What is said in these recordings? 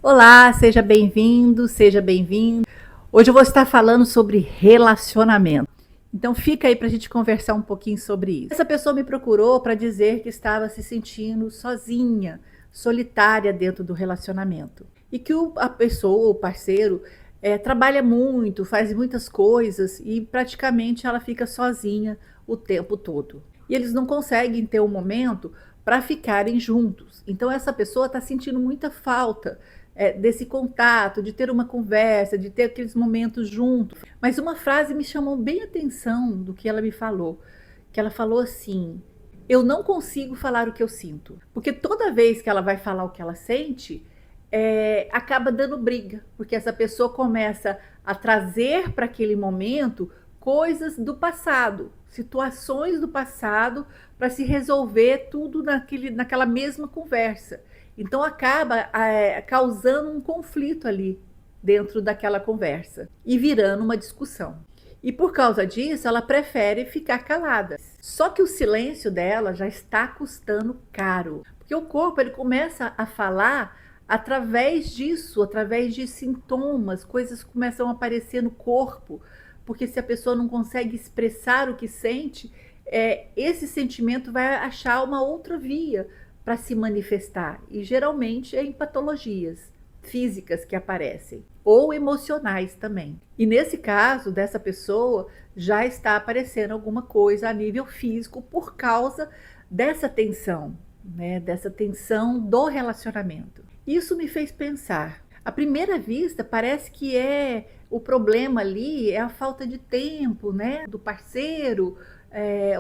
Olá, seja bem-vindo, seja bem-vindo. Hoje eu vou estar falando sobre relacionamento. Então fica aí para a gente conversar um pouquinho sobre isso. Essa pessoa me procurou para dizer que estava se sentindo sozinha, solitária dentro do relacionamento. E que a pessoa, o parceiro, trabalha muito, faz muitas coisas e praticamente ela fica sozinha o tempo todo. E eles não conseguem ter um momento para ficarem juntos. Então essa pessoa está sentindo muita falta desse contato, de ter uma conversa, de ter aqueles momentos juntos. Mas uma frase me chamou bem a atenção do que ela me falou, que ela falou assim: eu não consigo falar o que eu sinto, porque toda vez que ela vai falar o que ela sente, acaba dando briga, porque essa pessoa começa a trazer para aquele momento coisas do passado, situações do passado, para se resolver tudo naquela mesma conversa. Então acaba causando um conflito ali dentro daquela conversa e virando uma discussão. E por causa disso, ela prefere ficar calada. Só que o silêncio dela já está custando caro, porque o corpo ele começa a falar através disso, através de sintomas, coisas começam a aparecer no corpo, porque se a pessoa não consegue expressar o que sente, esse sentimento vai achar uma outra via para se manifestar, e geralmente é em patologias físicas que aparecem, ou emocionais também. E nesse caso dessa pessoa, já está aparecendo alguma coisa a nível físico por causa dessa tensão, né, dessa tensão do relacionamento. Isso me fez pensar. À primeira vista, parece que o problema ali é a falta de tempo, né, do parceiro,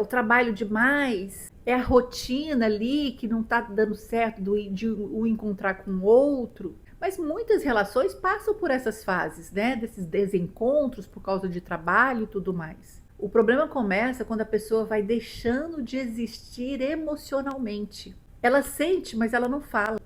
o trabalho demais, é a rotina ali que não está dando certo de um encontrar com o outro. Mas muitas relações passam por essas fases, né, desses desencontros por causa de trabalho e tudo mais. O problema começa quando a pessoa vai deixando de existir emocionalmente. Ela sente, mas ela não fala.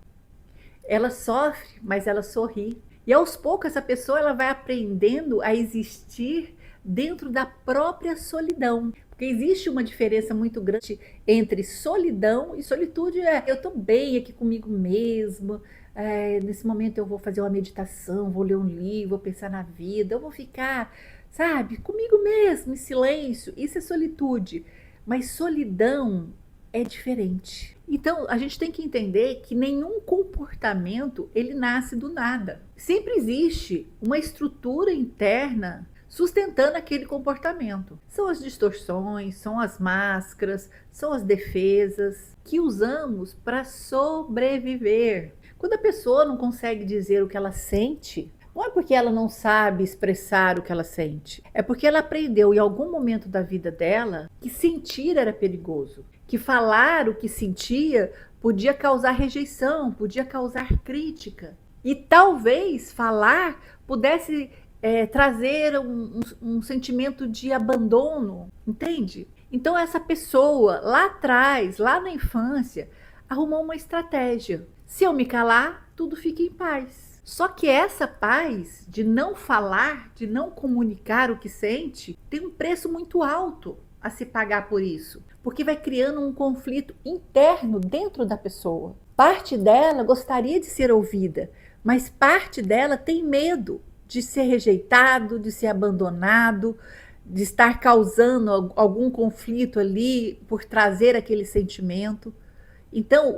Ela sofre, mas ela sorri. E aos poucos essa pessoa ela vai aprendendo a existir dentro da própria solidão. Porque existe uma diferença muito grande entre solidão e solitude. Eu estou bem aqui comigo mesma, nesse momento eu vou fazer uma meditação, vou ler um livro, vou pensar na vida, eu vou ficar, sabe, comigo mesmo, em silêncio. Isso é solitude. Mas solidão é diferente. Então, a gente tem que entender que nenhum comportamento ele nasce do nada. Sempre existe uma estrutura interna sustentando aquele comportamento. São as distorções, são as máscaras, são as defesas que usamos para sobreviver. Quando a pessoa não consegue dizer o que ela sente, não é porque ela não sabe expressar o que ela sente, é porque ela aprendeu em algum momento da vida dela que sentir era perigoso, que falar o que sentia podia causar rejeição, podia causar crítica. E talvez falar pudesse trazer um sentimento de abandono, entende? Então essa pessoa lá atrás, lá na infância, arrumou uma estratégia. Se eu me calar, tudo fica em paz. Só que essa paz de não falar, de não comunicar o que sente, tem um preço muito alto a se pagar por isso, porque vai criando um conflito interno dentro da pessoa. Parte dela gostaria de ser ouvida, mas parte dela tem medo de ser rejeitado, de ser abandonado, de estar causando algum conflito ali por trazer aquele sentimento. Então,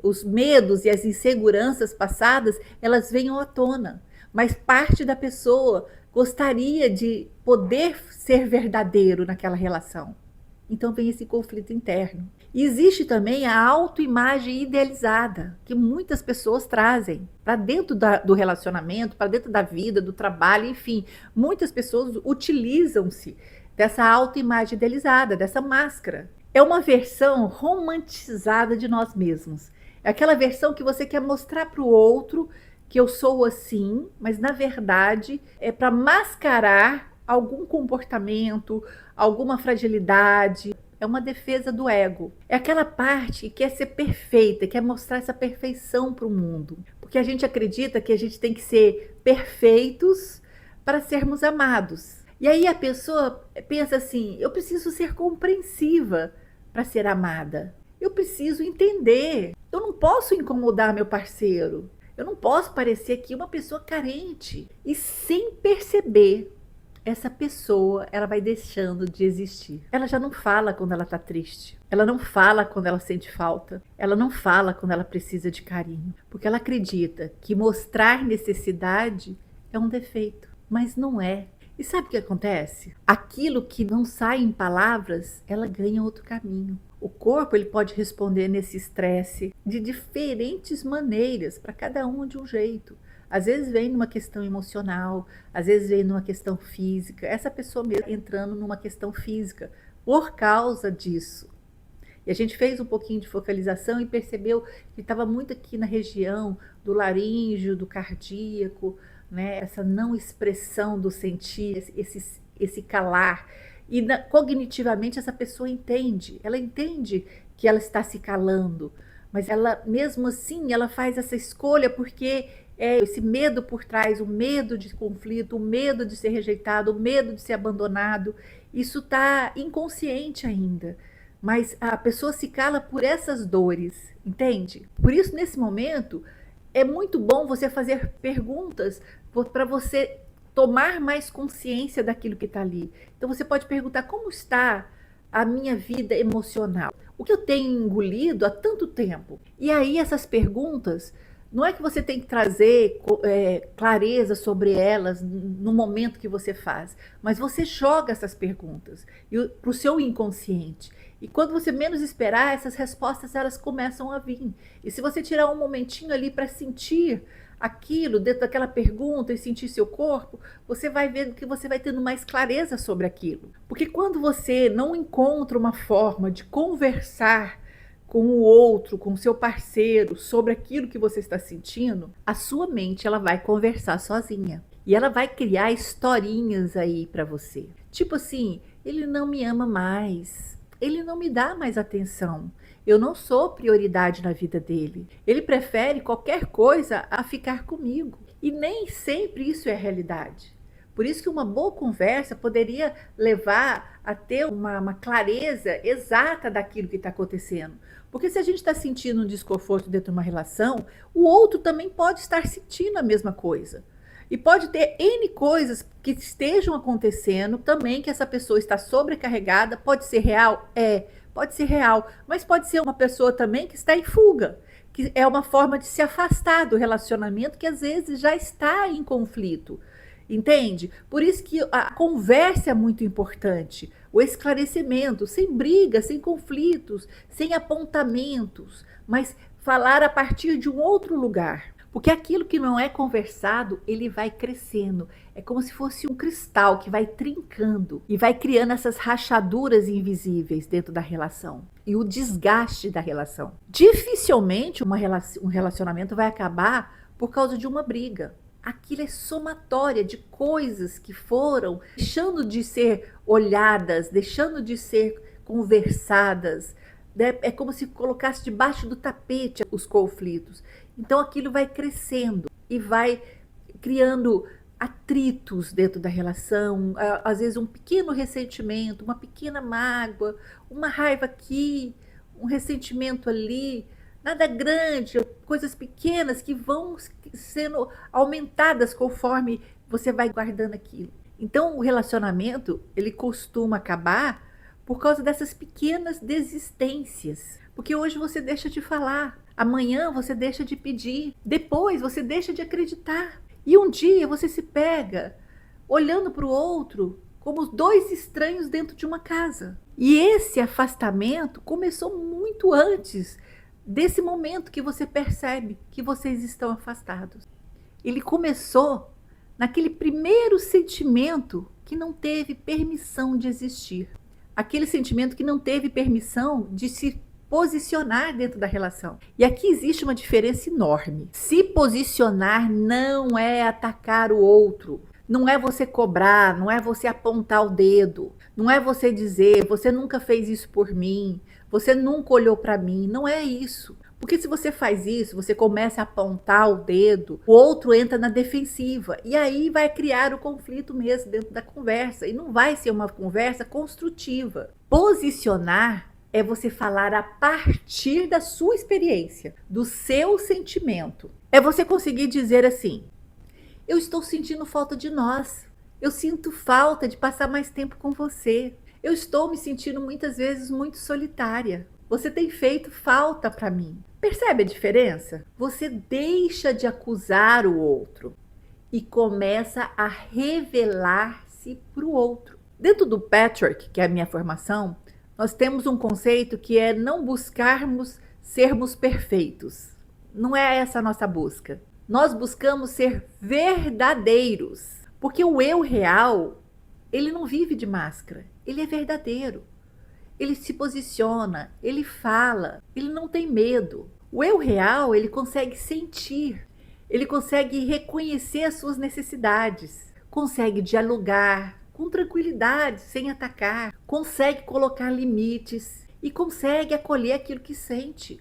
os medos e as inseguranças passadas, elas vêm à tona, mas parte da pessoa gostaria de poder ser verdadeiro naquela relação. Então vem esse conflito interno. E existe também a autoimagem idealizada, que muitas pessoas trazem para dentro do relacionamento, para dentro da vida, do trabalho, enfim. Muitas pessoas utilizam-se dessa autoimagem idealizada, dessa máscara. É uma versão romantizada de nós mesmos. É aquela versão que você quer mostrar para o outro que eu sou assim, mas na verdade é para mascarar algum comportamento, alguma fragilidade. É uma defesa do ego. É aquela parte que quer ser perfeita, quer mostrar essa perfeição para o mundo. Porque a gente acredita que a gente tem que ser perfeitos para sermos amados. E aí a pessoa pensa assim: eu preciso ser compreensiva para ser amada. Eu preciso entender. Eu não posso incomodar meu parceiro. Eu não posso parecer aqui uma pessoa carente. E sem perceber, essa pessoa, ela vai deixando de existir. Ela já não fala quando ela está triste. Ela não fala quando ela sente falta. Ela não fala quando ela precisa de carinho. Porque ela acredita que mostrar necessidade é um defeito. Mas não é. E sabe o que acontece? Aquilo que não sai em palavras, ela ganha outro caminho. O corpo ele pode responder nesse estresse de diferentes maneiras, para cada um de um jeito. Às vezes vem numa questão emocional, às vezes vem numa questão física. Essa pessoa mesmo entrando numa questão física por causa disso. E a gente fez um pouquinho de focalização e percebeu que estava muito aqui na região do laríngeo, do cardíaco, né? Essa não expressão do sentir, esse calar. E cognitivamente essa pessoa entende, ela entende que ela está se calando, mas ela mesmo assim ela faz essa escolha porque é esse medo por trás, o medo de conflito, o medo de ser rejeitado, o medo de ser abandonado. Isso está inconsciente ainda, mas a pessoa se cala por essas dores, entende? Por isso, nesse momento, é muito bom você fazer perguntas para você tomar mais consciência daquilo que está ali. Então você pode perguntar: como está a minha vida emocional? O que eu tenho engolido há tanto tempo? E aí essas perguntas, não é que você tem que trazer clareza sobre elas no momento que você faz, mas você joga essas perguntas para o seu inconsciente. E quando você menos esperar, essas respostas elas começam a vir. E se você tirar um momentinho ali para sentir aquilo dentro daquela pergunta e sentir seu corpo, você vai ver que você vai tendo mais clareza sobre aquilo. Porque quando você não encontra uma forma de conversar com o outro, com o seu parceiro, sobre aquilo que você está sentindo, a sua mente ela vai conversar sozinha. E ela vai criar historinhas aí para você. Tipo assim: ele não me ama mais, ele não me dá mais atenção, eu não sou prioridade na vida dele, ele prefere qualquer coisa a ficar comigo. E nem sempre isso é realidade. Por isso que uma boa conversa poderia levar a ter uma clareza exata daquilo que está acontecendo. Porque se a gente está sentindo um desconforto dentro de uma relação, o outro também pode estar sentindo a mesma coisa. E pode ter N coisas que estejam acontecendo também, que essa pessoa está sobrecarregada. Pode ser real? Pode ser real. Mas pode ser uma pessoa também que está em fuga, que é uma forma de se afastar do relacionamento que às vezes já está em conflito. Entende? Por isso que a conversa é muito importante, o esclarecimento, sem brigas, sem conflitos, sem apontamentos, mas falar a partir de um outro lugar. Porque aquilo que não é conversado, ele vai crescendo. É como se fosse um cristal que vai trincando e vai criando essas rachaduras invisíveis dentro da relação. E o desgaste da relação. Dificilmente um relacionamento vai acabar por causa de uma briga. Aquilo é somatória de coisas que foram deixando de ser olhadas, deixando de ser conversadas. É como se colocasse debaixo do tapete os conflitos. Então aquilo vai crescendo e vai criando atritos dentro da relação, às vezes um pequeno ressentimento, uma pequena mágoa, uma raiva aqui, um ressentimento ali. Nada grande, coisas pequenas que vão sendo aumentadas conforme você vai guardando aquilo. Então o relacionamento, ele costuma acabar por causa dessas pequenas desistências. Porque hoje você deixa de falar, amanhã você deixa de pedir, depois você deixa de acreditar. E um dia você se pega olhando para o outro como dois estranhos dentro de uma casa. E esse afastamento começou muito antes desse momento que você percebe que vocês estão afastados. Ele começou naquele primeiro sentimento que não teve permissão de existir. Aquele sentimento que não teve permissão de se posicionar dentro da relação. E aqui existe uma diferença enorme. Se posicionar não é atacar o outro. Não é você cobrar, não é você apontar o dedo. Não é você dizer: você nunca fez isso por mim, você nunca olhou para mim. Não é isso. Porque se você faz isso, você começa a apontar o dedo, o outro entra na defensiva. E aí vai criar o conflito mesmo dentro da conversa. E não vai ser uma conversa construtiva. Posicionar é você falar a partir da sua experiência, do seu sentimento. É você conseguir dizer assim: eu estou sentindo falta de nós. Eu sinto falta de passar mais tempo com você. Eu estou me sentindo muitas vezes muito solitária. Você tem feito falta para mim. Percebe a diferença? Você deixa de acusar o outro e começa a revelar-se para o outro. Dentro do Patchwork, que é a minha formação, nós temos um conceito que é não buscarmos sermos perfeitos. Não é essa a nossa busca. Nós buscamos ser verdadeiros, porque o eu real, ele não vive de máscara, ele é verdadeiro. Ele se posiciona, ele fala, ele não tem medo. O eu real, ele consegue sentir, ele consegue reconhecer as suas necessidades, consegue dialogar com tranquilidade, sem atacar, consegue colocar limites e consegue acolher aquilo que sente.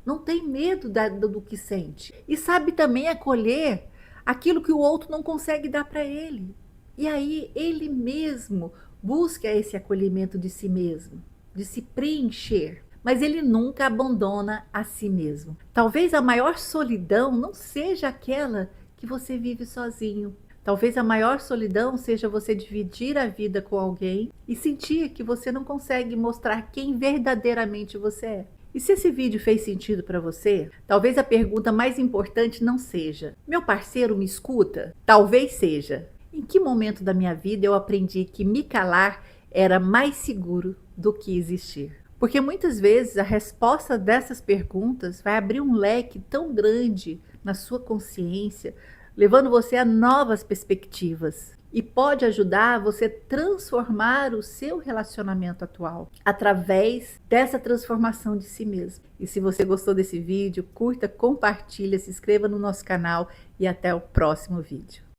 Não tem medo do que sente. E sabe também acolher aquilo que o outro não consegue dar para ele. E aí ele mesmo busca esse acolhimento de si mesmo, de se preencher. Mas ele nunca abandona a si mesmo. Talvez a maior solidão não seja aquela que você vive sozinho. Talvez a maior solidão seja você dividir a vida com alguém e sentir que você não consegue mostrar quem verdadeiramente você é. E se esse vídeo fez sentido para você, talvez a pergunta mais importante não seja: meu parceiro me escuta? Talvez seja: em que momento da minha vida eu aprendi que me calar era mais seguro do que existir? Porque muitas vezes a resposta dessas perguntas vai abrir um leque tão grande na sua consciência, levando você a novas perspectivas. E pode ajudar você a transformar o seu relacionamento atual através dessa transformação de si mesmo. E se você gostou desse vídeo, curta, compartilha, se inscreva no nosso canal e até o próximo vídeo.